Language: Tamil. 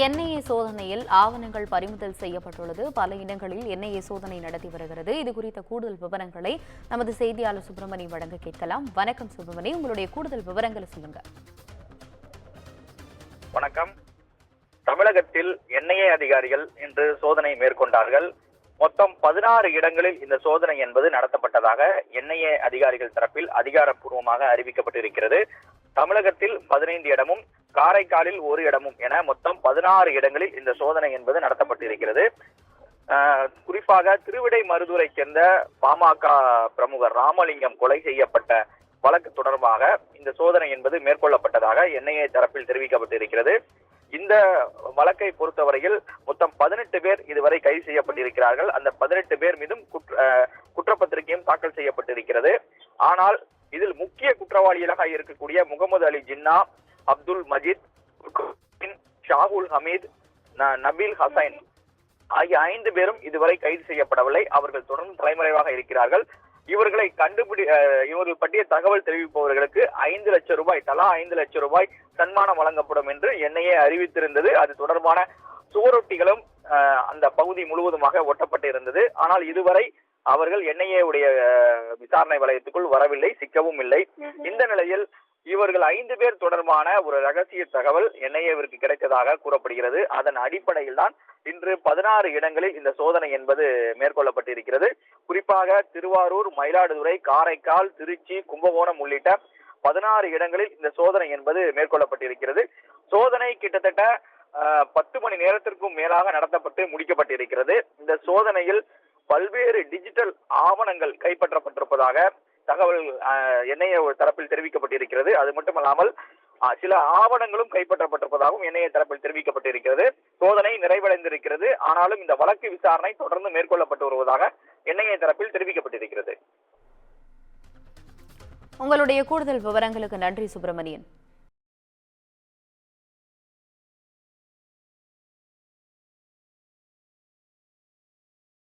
என்ஐஏ சோதனையில் ஆவணங்கள் பறிமுதல் செய்யப்பட்டுள்ளது. பல இடங்களில் என்ஐஏ சோதனை நடத்தி வருகிறது. இது குறித்த கூடுதல் விவரங்களை நமது செய்தியாளர் சுப்பிரமணி வழங்க கேட்கலாம். வணக்கம் சுப்பிரமணி, உங்களுடைய கூடுதல் விவரங்களை சொல்லுங்க. வணக்கம். தமிழகத்தில் என்ஐஏ அதிகாரிகள் இன்று சோதனை மேற்கொண்டார்கள். மொத்தம் 16 இடங்களில் இந்த சோதனை என்பது நடத்தப்பட்டதாக என்ஐஏ அதிகாரிகள் தரப்பில் அதிகாரப்பூர்வமாக அறிவிக்கப்பட்டிருக்கிறது. தமிழகத்தில் 15 இடமும், காரைக்காலில் 1 இடமும் என மொத்தம் 16 இடங்களில் இந்த சோதனை என்பது நடத்தப்பட்டிருக்கிறது. குறிப்பாக திருவிடைமருதூரை சேர்ந்த பாமக பிரமுகர் ராமலிங்கம் கொலை செய்யப்பட்ட வழக்கு தொடர்பாக இந்த சோதனை என்பது மேற்கொள்ளப்பட்டதாக என்ஐஏ தரப்பில் தெரிவிக்கப்பட்டிருக்கிறது. இந்த வழக்கை பொறுத்தவரையில் மொத்தம் 18 பேர் இதுவரை கைது செய்யப்பட்டிருக்கிறார்கள். அந்த 18 பேர் மீதும் குற்றப்பத்திரிகையும் தாக்கல் செய்யப்பட்டிருக்கிறது. ஆனால் இதில் முக்கிய குற்றவாளிகளாக இருக்கக்கூடிய முகமது அலி ஜின்னா, அப்துல் மஜீத், ஷாகுல் ஹமீத், நபீல் ஹசைன் ஆகிய 5 பேரும் இதுவரை கைது செய்யப்படவில்லை. அவர்கள் தொடர்ந்து தலைமறைவாக இருக்கிறார்கள். இவர்களை இவர்கள் பற்றிய தகவல் தெரிவிப்பவர்களுக்கு 5 லட்சம் ரூபாய், தலா 5 லட்சம் ரூபாய் சன்மானம் வழங்கப்படும் என்று என்ஐஏ அறிவித்திருந்தது. அது தொடர்பான சுவரொட்டிகளும் அந்த பகுதி முழுவதுமாக ஒட்டப்பட்டிருந்தது. ஆனால் இதுவரை அவர்கள் என்ஐஏ உடைய விசாரணை வலயத்துக்குள் வரவில்லை, சிக்கவும் இல்லை. இந்த நிலையில் இவர்கள் 5 பேர் தொடர்பான ஒரு ரகசிய தகவல் என்ஐஏவிற்கு கிடைத்ததாக கூறப்படுகிறது. அதன் அடிப்படையில் தான் இன்று 16 இடங்களில் இந்த சோதனை என்பது மேற்கொள்ளப்பட்டிருக்கிறது. குறிப்பாக திருவாரூர், மயிலாடுதுறை, காரைக்கால், திருச்சி, கும்பகோணம் உள்ளிட்ட 16 இடங்களில் இந்த சோதனை என்பது மேற்கொள்ளப்பட்டிருக்கிறது. சோதனை கிட்டத்தட்ட 10 மணி நேரத்திற்கும் மேலாக நடத்தப்பட்டு முடிக்கப்பட்டிருக்கிறது. இந்த சோதனையில் பல்வேறு டிஜிட்டல் ஆவணங்கள் கைப்பற்றப்பட்டிருப்பதாக தகவல் என்ஐஏ தரப்பில் தெரிவிக்கப்பட்டிருக்கிறது. அது மட்டுமல்லாமல் சில ஆவணங்களும் கைப்பற்றப்பட்டிருப்பதாகவும் என்ஐஏ தரப்பில் தெரிவிக்கப்பட்டிருக்கிறது. சோதனை நிறைவடைந்திருக்கிறது. ஆனாலும் இந்த வழக்கு விசாரணை தொடர்ந்து மேற்கொள்ளப்பட்டு வருவதாக என்ஐஏ தரப்பில் தெரிவிக்கப்பட்டிருக்கிறது. உங்களுடைய கூடுதல் விவரங்களுக்கு நன்றி சுப்பிரமணியன்.